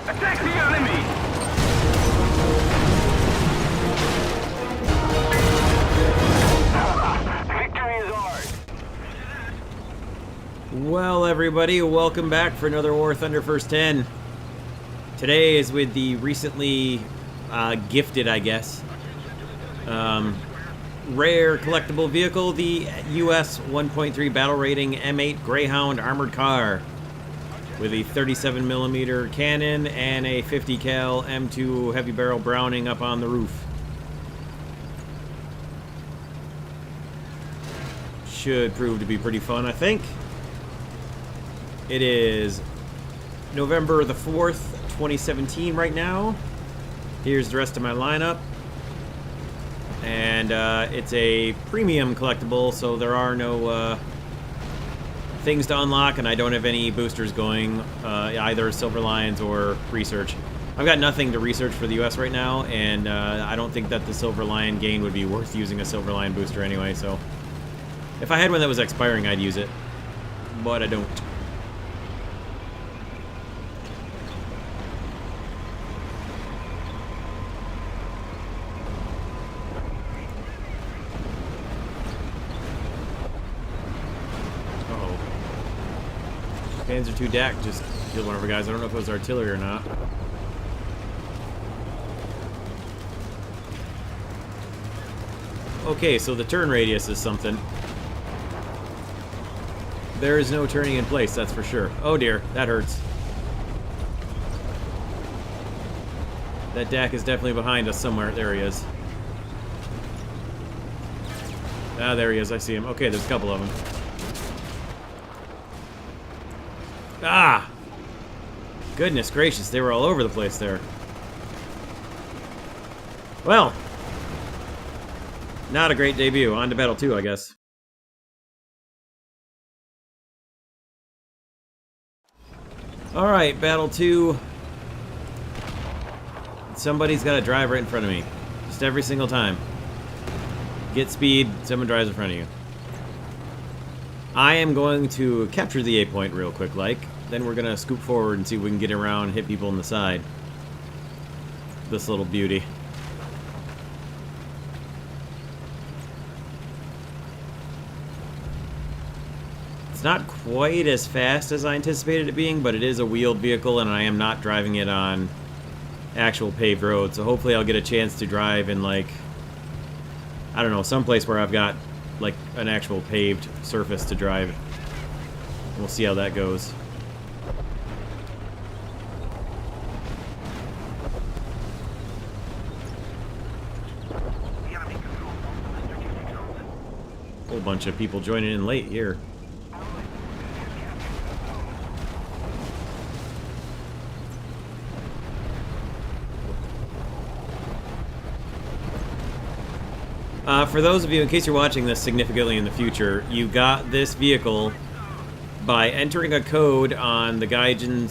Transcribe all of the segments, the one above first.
Attack the enemy! Victory is ours! Well, everybody, welcome back for another War Thunder First 10. Today is with the recently gifted, I guess, rare collectible vehicle, the US 1.3 battle rating M8 Greyhound armored car with a 37mm cannon and a 50 cal M2 heavy barrel Browning up on the roof. Should prove to be pretty fun, I think. It is November the 4th, 2017 right now. Here's the rest of my lineup. And it's a premium collectible, so there are no things to unlock, and I don't have any boosters going, either Silver Lions or research. I've got nothing to research for the US right now, and I don't think that the Silver Lion gain would be worth using a Silver Lion booster anyway, so if I had one that was expiring, I'd use it, but I don't. Panzer II DAC just killed one of our guys. I don't know if it was artillery or not. Okay, so the turn radius is something. There is no turning in place, that's for sure. Oh dear, that hurts. That DAC is definitely behind us somewhere. There he is. Ah, there he is. I see him. Okay, there's a couple of them. Ah! Goodness gracious, they were all over the place there. Well, not a great debut. On to Battle 2, I guess. Alright, Battle 2. Somebody's got to drive right in front of me. Just every single time. Get speed, someone drives in front of you. I am going to capture the A point real quick, like. Then we're going to scoop forward and see if we can get around and hit people on the side. This little beauty. It's not quite as fast as I anticipated it being, but it is a wheeled vehicle, and I am not driving it on actual paved roads. So hopefully I'll get a chance to drive in, like, I don't know, someplace where I've got like an actual paved surface to drive. We'll see how that goes. Whole bunch of people joining in late here. For those of you, in case you're watching this significantly in the future, you got this vehicle by entering a code on the Gaijin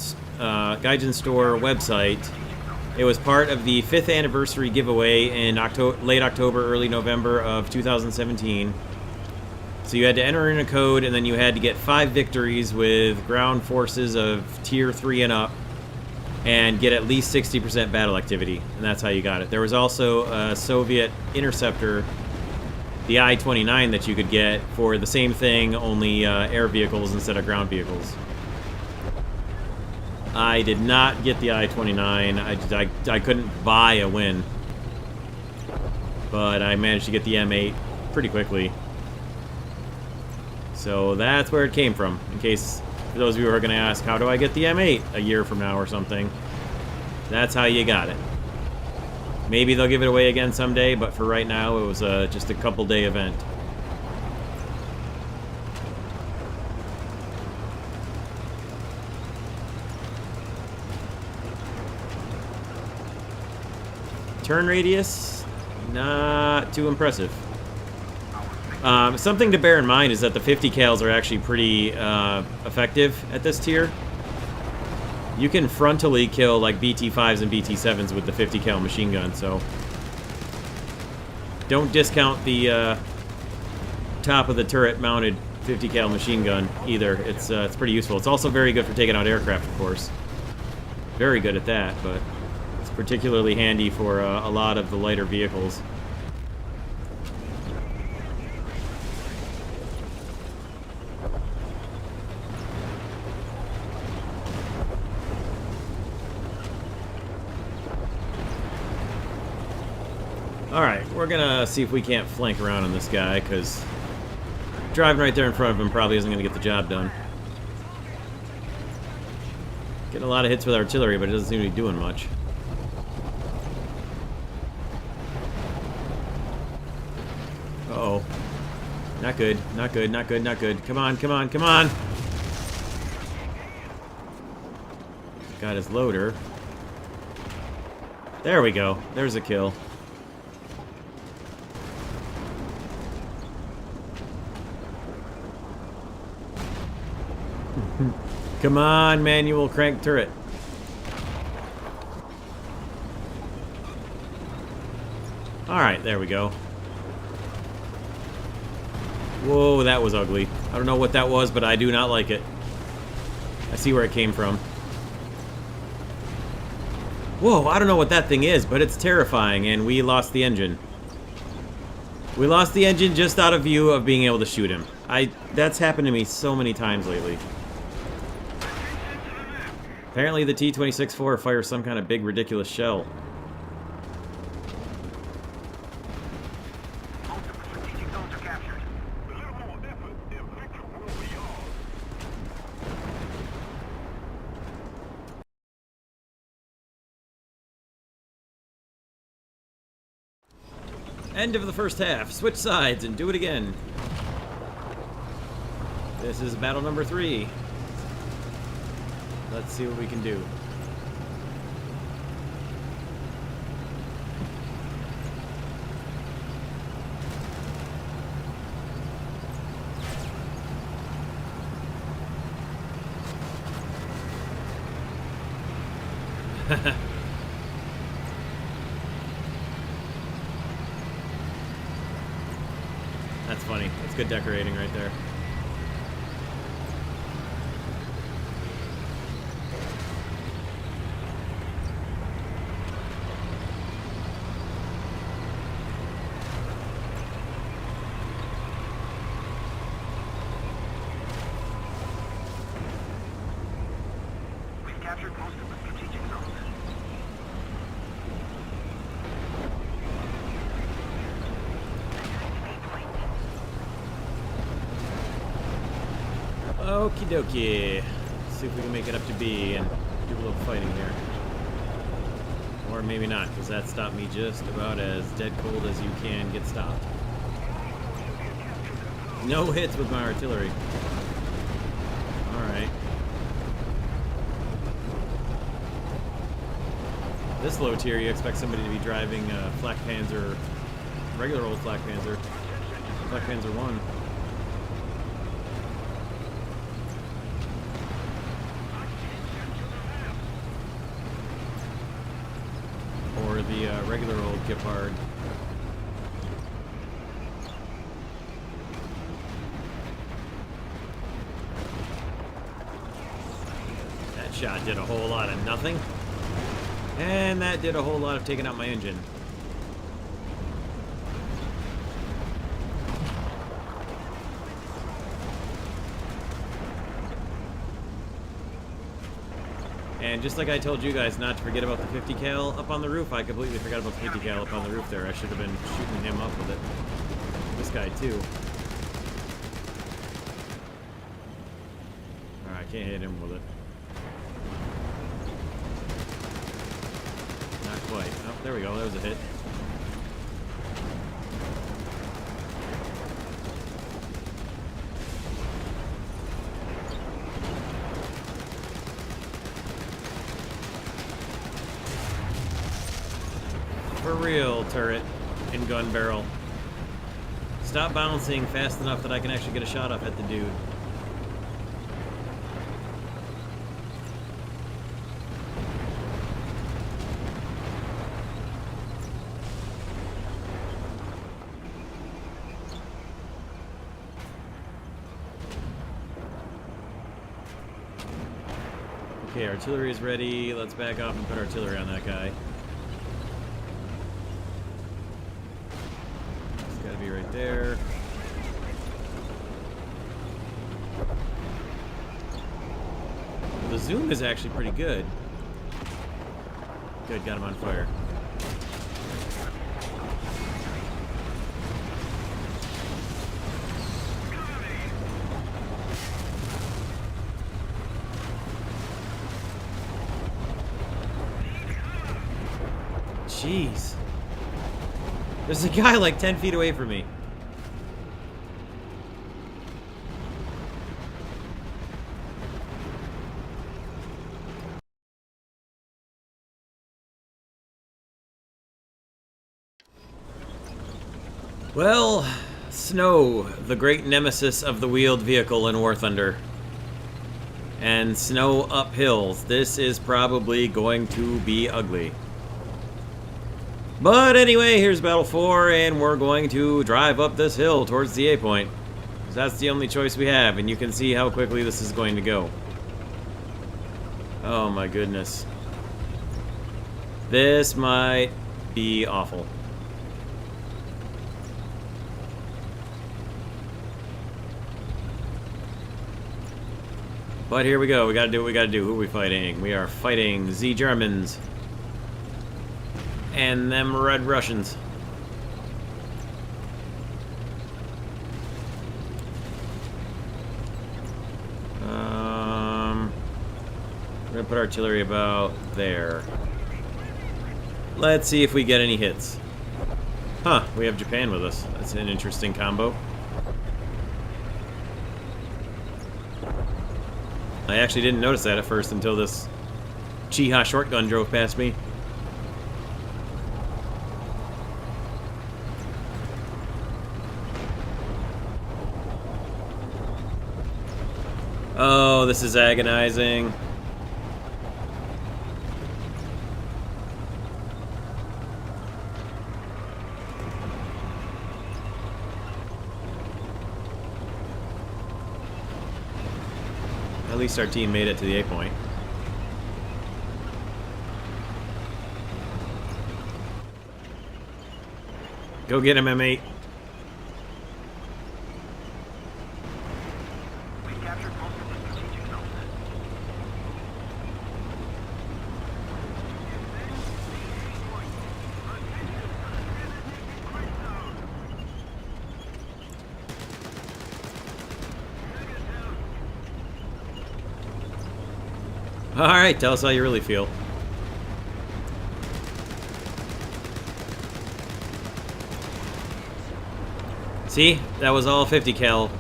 Store website. It was part of the 5th anniversary giveaway in late October, early November of 2017. So you had to enter in a code, and then you had to get 5 victories with ground forces of tier 3 and up, and get at least 60% battle activity, and that's how you got it. There was also a Soviet interceptor, the I-29, that you could get for the same thing, only air vehicles instead of ground vehicles. I did not get the I-29. I couldn't buy a win, but I managed to get the M8 pretty quickly. So that's where it came from, in case, for those of you who are going to ask, how do I get the M8 a year from now or something? That's how you got it. Maybe they'll give it away again someday, but for right now, it was just a couple-day event. Turn radius, not too impressive. Something to bear in mind is that the 50 cals are actually pretty effective at this tier. You can frontally kill like BT5s and BT7s with the 50 cal machine gun, so don't discount the top of the turret mounted 50 cal machine gun either. It's pretty useful. It's also very good for taking out aircraft, of course. very good at that, but it's particularly handy for a lot of the lighter vehicles. Alright, we're gonna see if we can't flank around on this guy, because driving right there in front of him probably isn't gonna get the job done. Getting a lot of hits with artillery, but it doesn't seem to be doing much. Uh-oh. Not good, not good, not good, not good. Come on, come on, come on! Got his loader. There we go. There's a kill. Come on, manual crank turret. Alright, there we go. Whoa, that was ugly. I don't know what that was, but I do not like it. I see where it came from. Whoa, I don't know what that thing is, but it's terrifying, and we lost the engine. We lost the engine just out of view of being able to shoot him. That's happened to me so many times lately. Apparently the T-26-4 fires some kind of big, ridiculous shell. End of the first half. Switch sides and do it again. This is battle number 3. Let's see what we can do. That's funny. That's good decorating right there. We've captured most of the strategic zones. Okie dokie. See if we can make it up to B and do a little fighting here. Or maybe not, because that stopped me just about as dead cold as you can get stopped. No hits with my artillery. Alright. This low tier, you expect somebody to be driving Flak Panzer, regular old Flak Panzer, Flak Panzer 1. Or the regular old Gepard. That shot did a whole lot of nothing. And that did a whole lot of taking out my engine. And just like I told you guys not to forget about the 50 cal up on the roof, I completely forgot about the 50 cal up on the roof there. I should have been shooting him up with it. This guy too. Alright, I can't hit him with it. Not quite. Oh, there we go. There was a hit. For real, turret and gun barrel. Stop bouncing fast enough that I can actually get a shot off at the dude. Okay, artillery is ready. Let's back off and put artillery on that guy. It's gotta be right there. The zoom is actually pretty good. Good, got him on fire. Jeez. There's a guy like 10 feet away from me. Well, snow, the great nemesis of the wheeled vehicle in War Thunder. And snow up hills. This is probably going to be ugly. But anyway, here's Battle 4, and we're going to drive up this hill towards the A point. That's the only choice we have, and you can see how quickly this is going to go. Oh my goodness. This might be awful. But here we go. We gotta do what we gotta do. Who are we fighting? We are fighting the Germans. And them Red Russians. We're gonna put artillery about there. Let's see if we get any hits. Huh, we have Japan with us. That's an interesting combo. I actually didn't notice that at first until this Chiha short gun drove past me. Oh, this is agonizing. At least our team made it to the A point. Go get him, M8. We captured most of the strategic zones. Alright, tell us how you really feel. See? That was all 50 cal.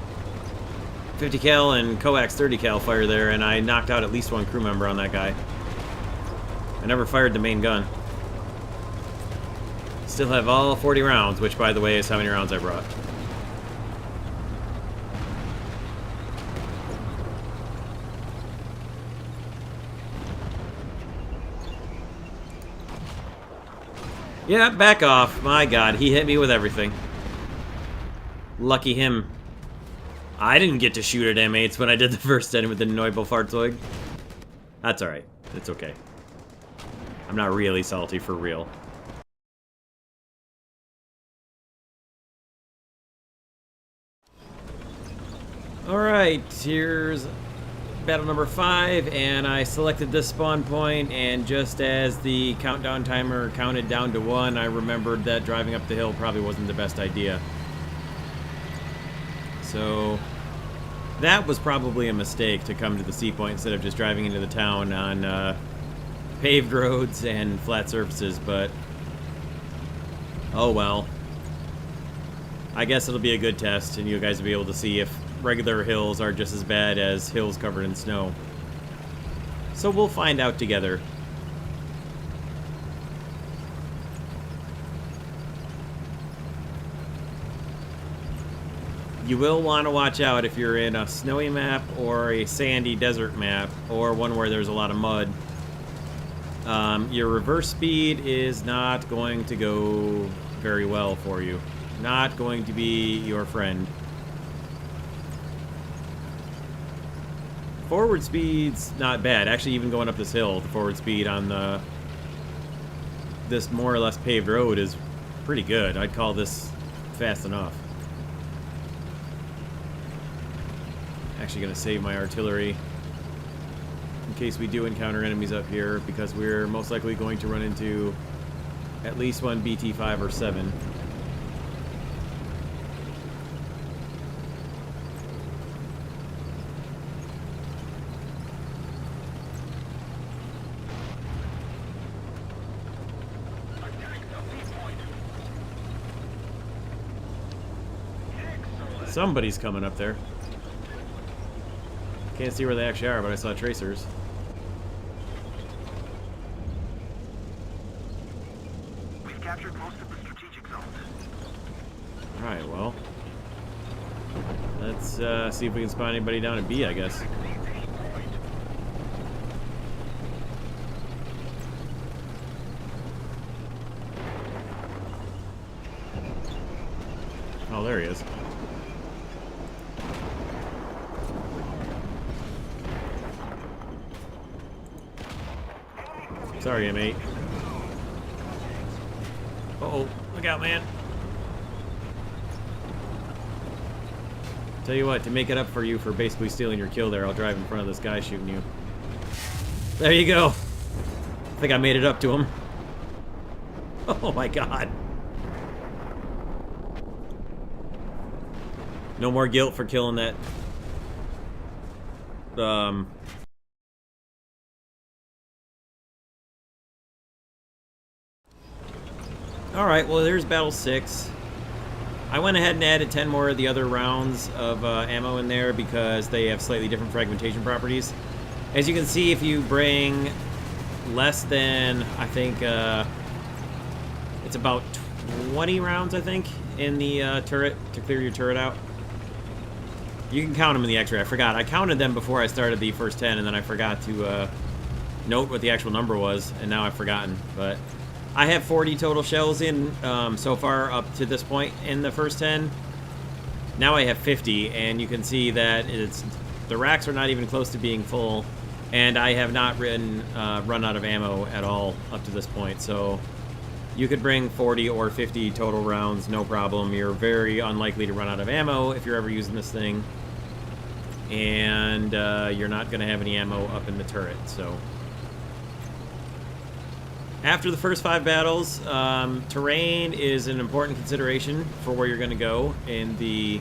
50 cal and coax 30 cal fire there, and I knocked out at least one crew member on that guy. I never fired the main gun. Still have all 40 rounds, which, by the way, is how many rounds I brought. Yeah, back off. My god, he hit me with everything. Lucky him. I didn't get to shoot at M8s when I did the first end with the Neubelfahrzeug. That's alright. It's okay. I'm not really salty for real. Alright, here's battle number 5, and I selected this spawn point, and just as the countdown timer counted down to 1, I remembered that driving up the hill probably wasn't the best idea. So that was probably a mistake to come to the C point instead of just driving into the town on paved roads and flat surfaces, but oh well. I guess it'll be a good test, and you guys will be able to see if regular hills are just as bad as hills covered in snow. So we'll find out together. You will want to watch out if you're in a snowy map or a sandy desert map or one where there's a lot of mud. Your reverse speed is not going to go very well for you. Not going to be your friend. forward speed's not bad. Actually, even going up this hill, the forward speed on this more or less paved road is pretty good. I'd call this fast enough. Actually going to save my artillery in case we do encounter enemies up here, because we're most likely going to run into at least one BT-5 or 7. Somebody's coming up there. Can't see where they actually are, but I saw tracers. We've captured most of the strategic zones. Alright, well. Let's see if we can spot anybody down at B, I guess. Oh, there he is. Sorry, M8. Uh-oh. Look out, man. Tell you what, to make it up for you for basically stealing your kill there, I'll drive in front of this guy shooting you. There you go. I think I made it up to him. Oh my god. No more guilt for killing that. Alright, well there's Battle 6. I went ahead and added 10 more of the other rounds of ammo in there because they have slightly different fragmentation properties. As you can see, if you bring less than, I think, it's about 20 rounds, I think, in the turret to clear your turret out. You can count them in the X-ray. I forgot. I counted them before I started the first 10, and then I forgot to note what the actual number was, and now I've forgotten. But I have 40 total shells in so far up to this point in the first 10. Now I have 50, and you can see that the racks are not even close to being full, and I have not run out of ammo at all up to this point. So you could bring 40 or 50 total rounds, no problem. You're very unlikely to run out of ammo if you're ever using this thing. And you're not going to have any ammo up in the turret, so. After the first 5 battles, terrain is an important consideration for where you're going to go in the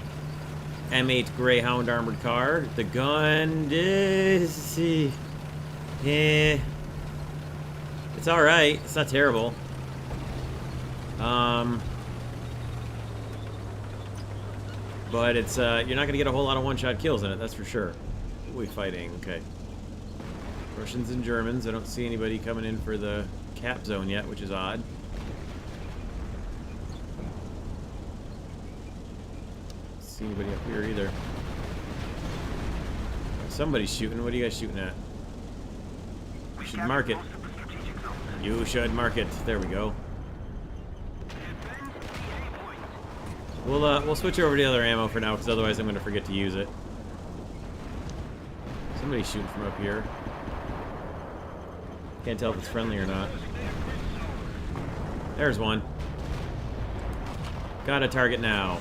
M8 Greyhound armored car. The gun is... yeah. It's alright. It's not terrible. But it's, you're not going to get a whole lot of one-shot kills in it, that's for sure. Who are we fighting? Okay. Russians and Germans. I don't see anybody coming in for the cap zone yet, which is odd. Don't see anybody up here either. Somebody's shooting. What are you guys shooting at? You should mark it. You should mark it. There we go. We'll switch over to the other ammo for now, because otherwise I'm going to forget to use it. Somebody's shooting from up here. Can't tell if it's friendly or not. There's one. Got a target now.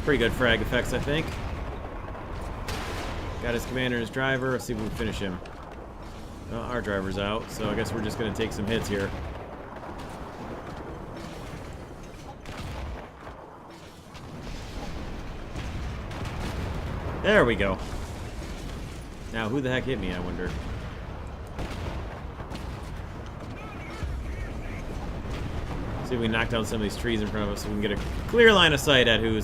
Pretty good frag effects, I think. Got his commander and his driver. Let's see if we can finish him. Well, our driver's out, so I guess we're just going to take some hits here. There we go. Now, who the heck hit me, I wonder? See if we can knock down some of these trees in front of us so we can get a clear line of sight at who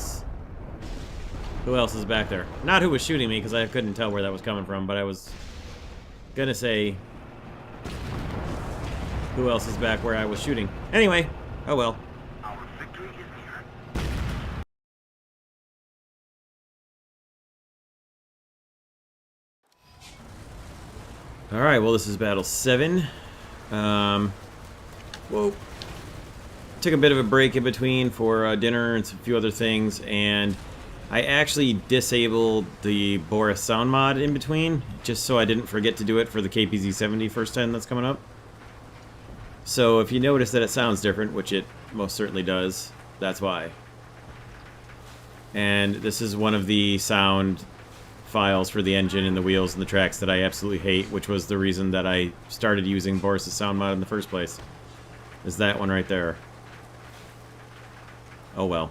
else is back there. Not who was shooting me, because I couldn't tell where that was coming from, but I was gonna say who else is back where I was shooting. Anyway, oh well. Alright, well this is Battle 7. Whoa. Took a bit of a break in between for dinner and a few other things, and I actually disabled the Boris sound mod in between, just so I didn't forget to do it for the KPZ-70 first 10 that's coming up. So if you notice that it sounds different, which it most certainly does, that's why. And this is one of the sound files for the engine and the wheels and the tracks that I absolutely hate, which was the reason that I started using Boris' sound mod in the first place. Is that one right there. Oh well.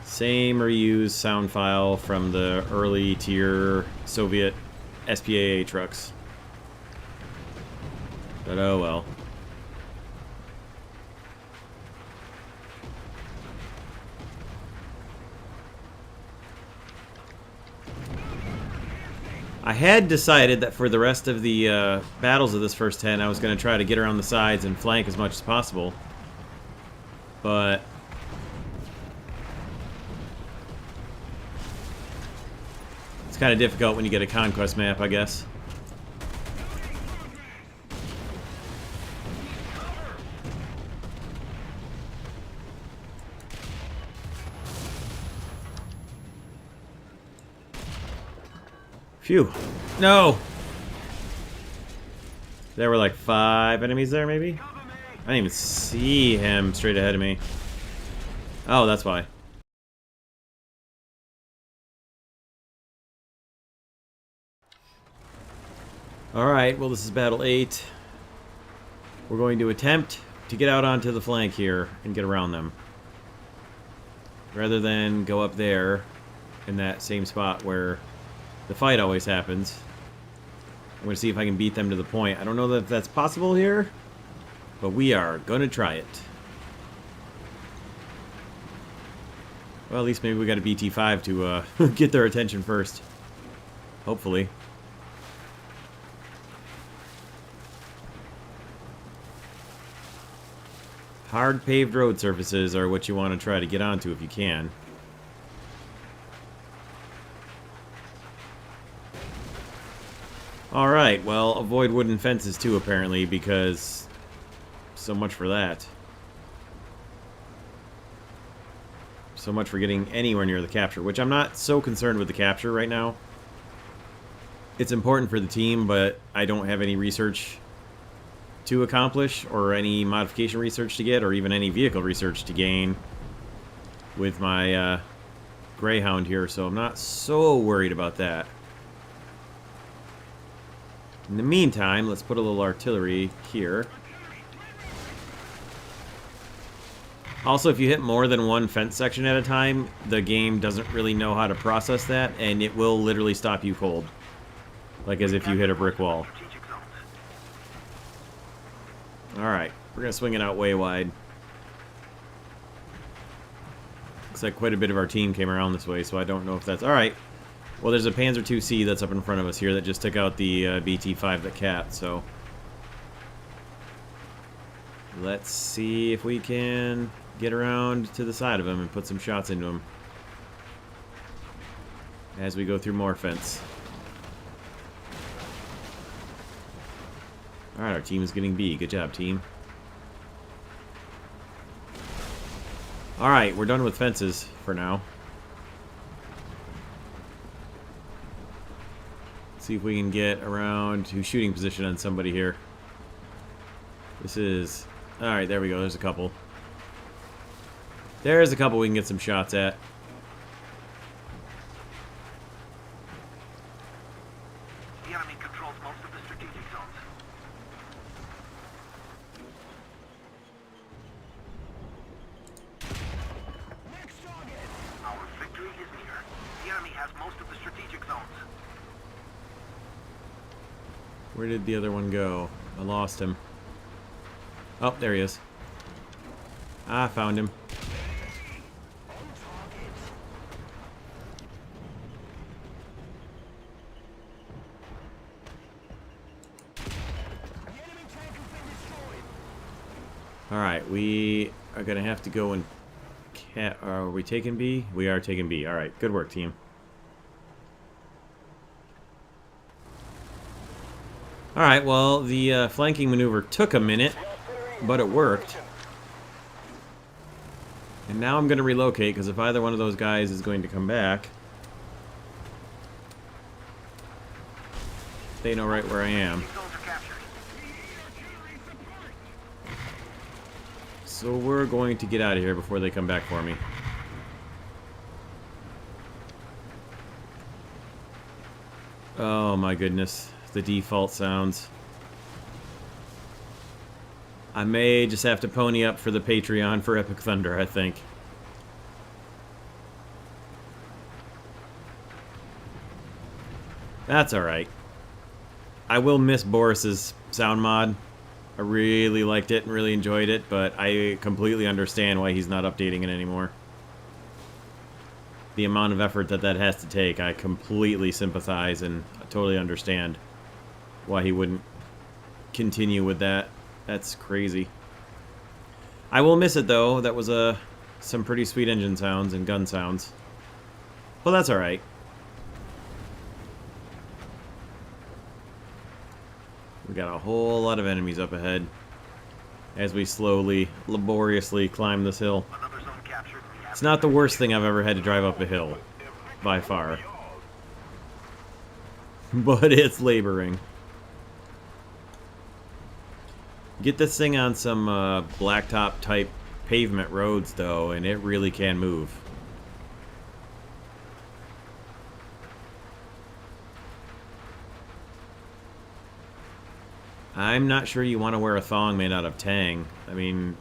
Same reused sound file from the early tier Soviet SPAA trucks. But oh well. I had decided that for the rest of the battles of this first 10, I was going to try to get around the sides and flank as much as possible. But it's kind of difficult when you get a conquest map, I guess. Phew. No! There were like 5 enemies there, maybe? I didn't even see him straight ahead of me. Oh, that's why. Alright, well this is Battle 8. We're going to attempt to get out onto the flank here and get around them. Rather than go up there in that same spot where the fight always happens. I'm going to see if I can beat them to the point. I don't know that that's possible here, but we are going to try it. Well, at least maybe we got a BT-5 to get their attention first. Hopefully. Hard paved road surfaces are what you want to try to get onto if you can. Alright, well, avoid wooden fences too, apparently, because so much for that. So much for getting anywhere near the capture, which I'm not so concerned with the capture right now. It's important for the team, but I don't have any research to accomplish, or any modification research to get, or even any vehicle research to gain with my Greyhound here, so I'm not so worried about that. In the meantime, let's put a little artillery here. Also, if you hit more than one fence section at a time, the game doesn't really know how to process that, and it will literally stop you cold. Like as if you hit a brick wall. Alright, we're going to swing it out way wide. Looks like quite a bit of our team came around this way, so I don't know if that's... Alright. Well, there's a Panzer IIC that's up in front of us here that just took out the BT-5 that capped, so... Let's see if we can get around to the side of him and put some shots into him. As we go through more fence. Alright, our team is getting B. Good job, team. Alright, we're done with fences for now. See if we can get around to shooting position on somebody here. This is... Alright, there we go. There's a couple. There's a couple we can get some shots at. The enemy controls most of the strategic zones. Next target. Our victory is near. The enemy has most of the strategic zones. Where did the other one go? I lost him. Oh, there he is. I found him. Alright, we are going to have to go and Are we taking B? We are taking B. Alright, good work, team. Alright, well, the flanking maneuver took a minute, but it worked. And now I'm going to relocate, because if either one of those guys is going to come back, they know right where I am. So we're going to get out of here before they come back for me. Oh my goodness, the default sounds. I may just have to pony up for the Patreon for Epic Thunder, I think. That's alright. I will miss Boris's sound mod. I really liked it and really enjoyed it, but I completely understand why he's not updating it anymore. The amount of effort that has to take, I completely sympathize and totally understand why he wouldn't continue with that. That's crazy. I will miss it though. That was some pretty sweet engine sounds and gun sounds. Well, that's alright. We got a whole lot of enemies up ahead as we slowly, laboriously climb this hill. It's not the worst thing I've ever had to drive up a hill, by far. But it's laboring. Get this thing on some blacktop type pavement roads though, and it really can move. I'm not sure you want to wear a thong made out of tang. I mean,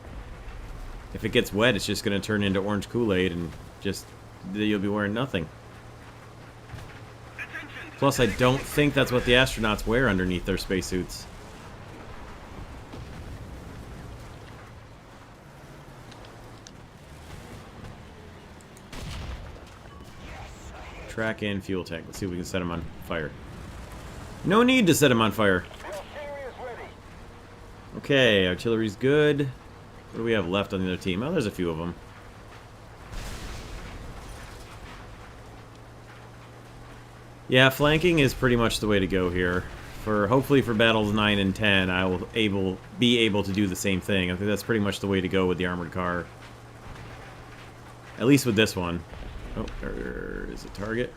if it gets wet, it's just going to turn into orange Kool-Aid and just, you'll be wearing nothing. Plus, I don't think that's what the astronauts wear underneath their spacesuits. Track and fuel tank. Let's see if we can set them on fire. No need to set them on fire. Okay, artillery's good. What do we have left on the other team? Oh, there's a few of them. Yeah, flanking is pretty much the way to go here. Hopefully for battles 9 and 10, I will be able to do the same thing. I think that's pretty much the way to go with the armored car. At least with this one. Oh, there is a target.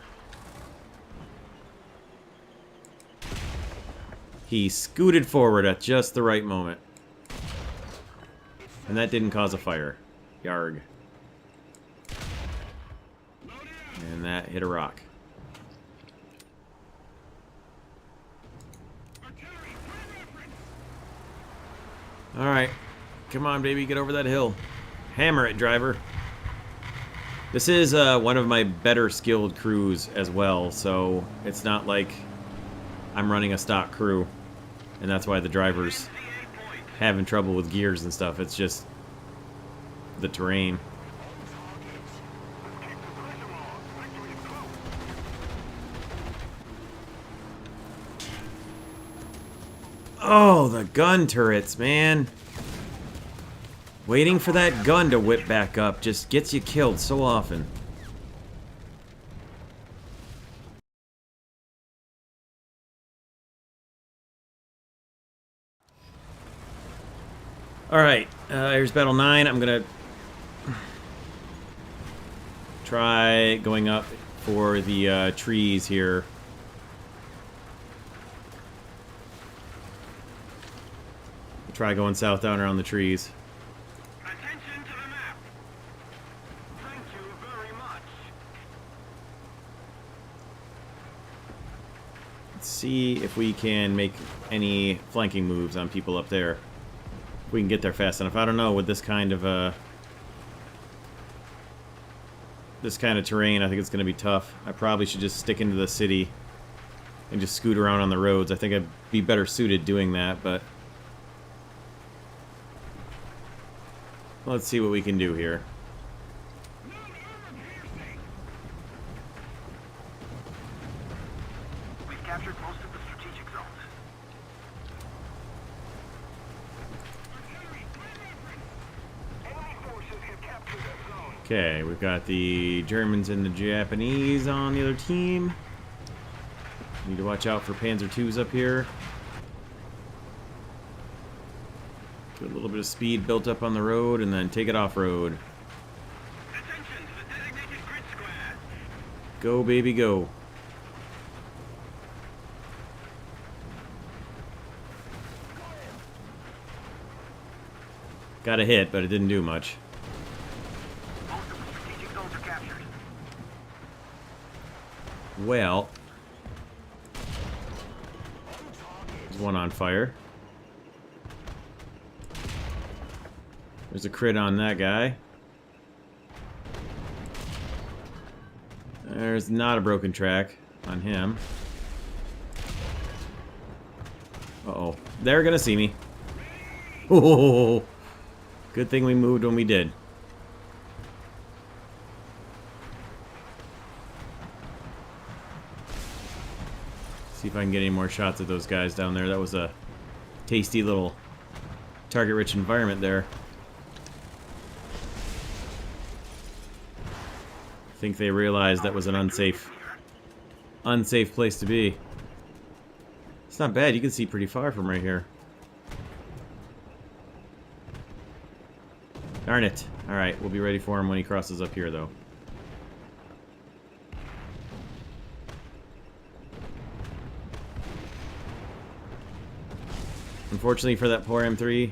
He scooted forward at just the right moment. And that didn't cause a fire. Yarg. And that hit a rock. Alright. Come on, baby. Get over that hill. Hammer it, driver. This is one of my better skilled crews as well, so it's not like I'm running a stock crew. And that's why the driver's having trouble with gears and stuff. It's just the terrain. Oh, the gun turrets, man. Waiting for that gun to whip back up just gets you killed so often. Alright, here's Battle 9. I'm gonna try going up for the trees here. Try going south down around the trees. Attention to the map. Thank you very much. Let's see if we can make any flanking moves on people up there. We can get there fast enough. I don't know, with this kind of terrain, I think it's going to be tough. I probably should just stick into the city and just scoot around on the roads. I think I'd be better suited doing that, but let's see what we can do here. We've captured most of the strategic zones. Okay, we've got the Germans and the Japanese on the other team. Need to watch out for Panzer IIs up here. Get a little bit of speed built up on the road and then take it off-road. Attention to the designated grid square. Go, baby, go. Got a hit, but it didn't do much. Most of the strategic zones are captured. Well, there's one on fire. There's a crit on that guy. There's not a broken track on him. Uh-oh. They're gonna see me. Oh, good thing we moved when we did. See if I can get any more shots at those guys down there. That was a tasty little target-rich environment there. I think they realized that was an unsafe place to be. It's not bad. You can see pretty far from right here. Darn it. Alright, we'll be ready for him when he crosses up here, though. Unfortunately for that poor M3,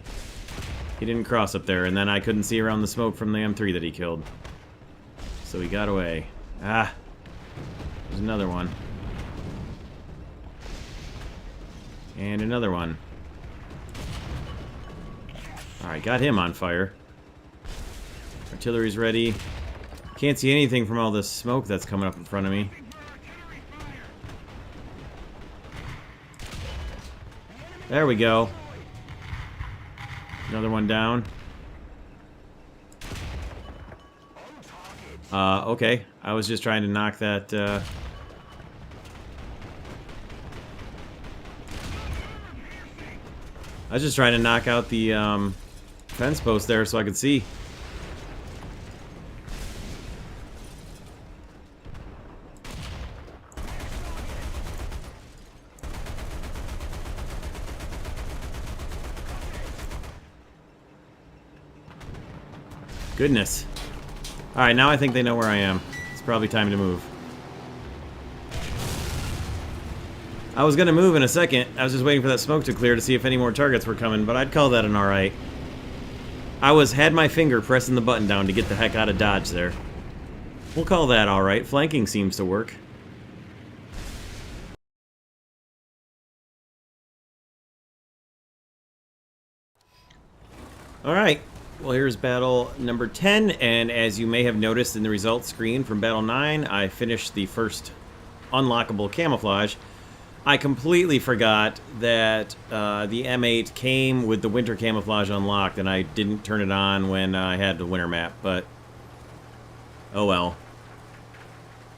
he didn't cross up there, and then I couldn't see around the smoke from the M3 that he killed. So he got away. Ah! There's another one. And another one. Alright, got him on fire. Artillery's ready. Can't see anything from all this smoke that's coming up in front of me. There we go. Another one down. Okay. I was just trying to knock that, I was just trying to knock out the, fence post there so I could see. Goodness. Alright, now I think they know where I am. It's probably time to move. I was gonna move in a second. I was just waiting for that smoke to clear to see if any more targets were coming, but I'd call that an alright. I had my finger pressing the button down to get the heck out of Dodge there. We'll call that alright. Flanking seems to work. Alright. Well, here's battle number 10, and as you may have noticed in the results screen from battle 9, I finished the first unlockable camouflage. I completely forgot that the M8 came with the winter camouflage unlocked, and I didn't turn it on when I had the winter map, but oh well.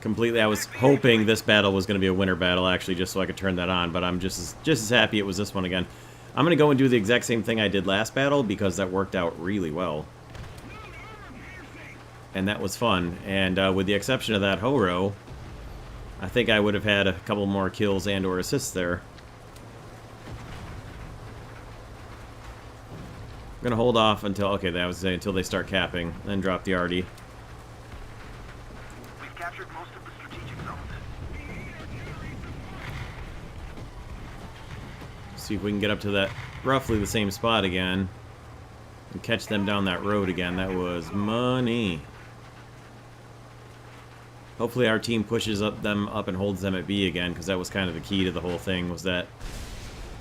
Completely, I was hoping this battle was going to be a winter battle, actually, just so I could turn that on, but I'm just as happy it was this one again. I'm going to go and do the exact same thing I did last battle, because that worked out really well. And that was fun. And with the exception of that Horo, I think I would have had a couple more kills and or assists there. I'm going to hold off until, okay, that was until they start capping, then drop the arty. We've captured most of the strategic zones. See if we can get up to that roughly the same spot again and catch them down that road again. That was money. Hopefully our team pushes them up and holds them at B again, because that was kind of the key to the whole thing, was that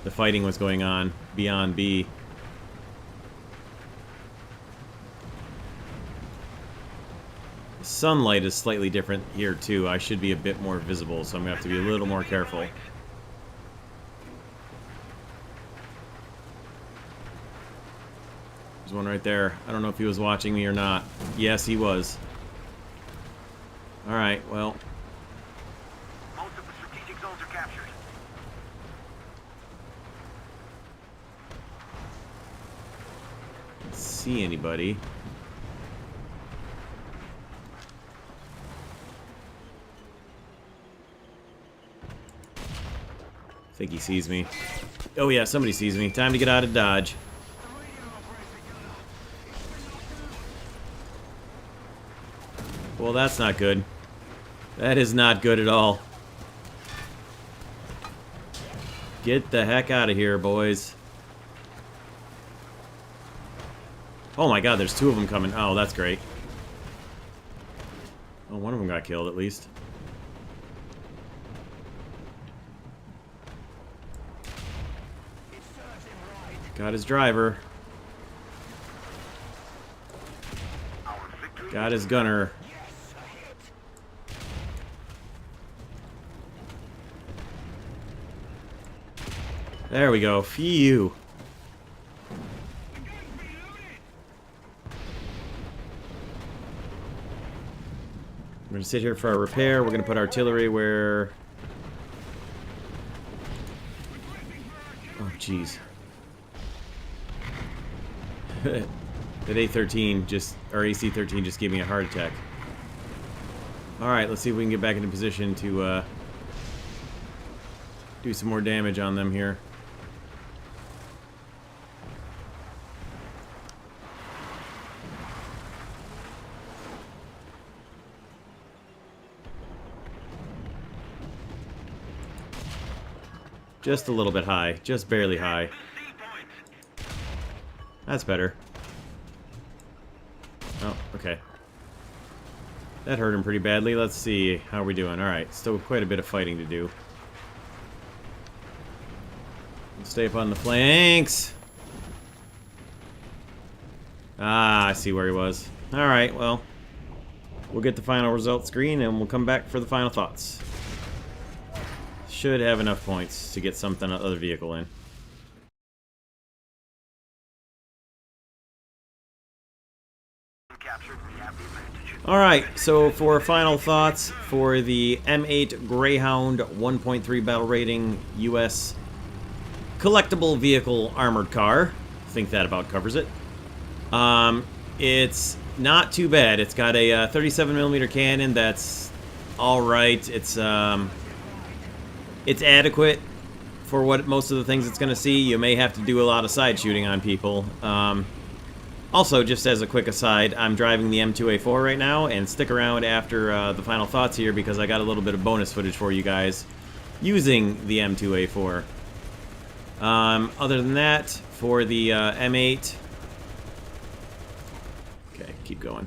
the fighting was going on beyond B. The sunlight is slightly different here too. I should be a bit more visible, so I'm going to have to be a little more careful. There's one right there. I don't know if he was watching me or not. Yes, he was. Alright, well. Most of the strategic zones are captured. Let's see anybody. think he sees me. Oh yeah, somebody sees me. Time to get out of Dodge. Well, that's not good. That is not good at all. Get the heck out of here, boys. Oh my god, there's two of them coming. Oh, that's great. Oh, one of them got killed at least. Got his driver. Got his gunner. There we go. Phew. We're gonna sit here for our repair. We're gonna put artillery where... Oh, jeez. That A-13 just... or AC-13 just gave me a heart attack. Alright, let's see if we can get back into position to, do some more damage on them here. Just a little bit high. Just barely high. That's better. Oh, okay. That hurt him pretty badly. Let's see how we're doing. Alright, still quite a bit of fighting to do. Stay up on the flanks. Ah, I see where he was. Alright, well. We'll get the final result screen and we'll come back for the final thoughts. Should have enough points to get something other vehicle in. Alright, so for final thoughts for the M8 Greyhound 1.3 battle rating US collectible vehicle armored car. I think that about covers it. It's not too bad. It's got a 37mm cannon that's alright. It's adequate for what most of the things it's going to see. You may have to do a lot of side shooting on people. Also, just as a quick aside, I'm driving the M2A4 right now, and stick around after the final thoughts here because I got a little bit of bonus footage for you guys using the M2A4. Other than that, for the M8... Okay, keep going.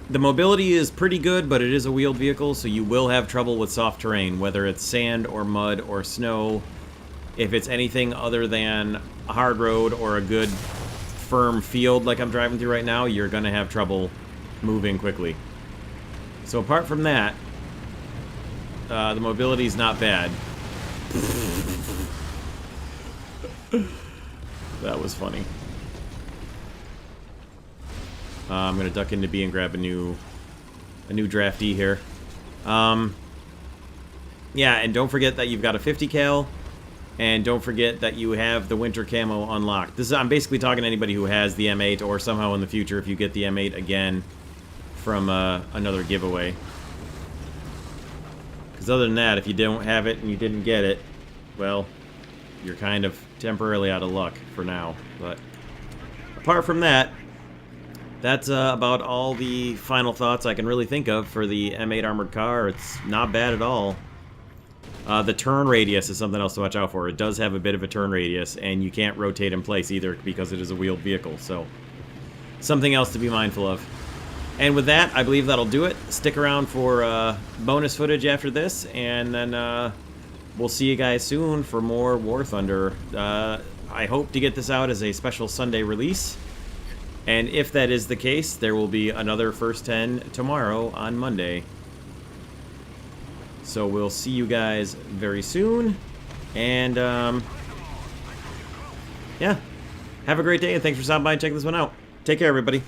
The mobility is pretty good, but it is a wheeled vehicle, so you will have trouble with soft terrain, whether it's sand or mud or snow. If it's anything other than a hard road or a good firm field like I'm driving through right now, you're going to have trouble moving quickly. So apart from that, the mobility is not bad. That was funny. I'm gonna duck into B and grab a new draftee here. Yeah, and don't forget that you've got a 50 cal, and don't forget that you have the winter camo unlocked. I'm basically talking to anybody who has the M8, or somehow in the future if you get the M8 again from another giveaway. Because other than that, if you don't have it and you didn't get it, well, you're kind of temporarily out of luck for now. But apart from that, that's about all the final thoughts I can really think of for the M8 armored car. It's not bad at all. The turn radius is something else to watch out for. It does have a bit of a turn radius, and you can't rotate in place either because it is a wheeled vehicle. So something else to be mindful of. And with that, I believe that'll do it. Stick around for bonus footage after this, and then we'll see you guys soon for more War Thunder. I hope to get this out as a special Sunday release. And if that is the case, there will be another First 10 tomorrow on Monday. So we'll see you guys very soon. And, yeah. Have a great day, and thanks for stopping by and checking this one out. Take care, everybody.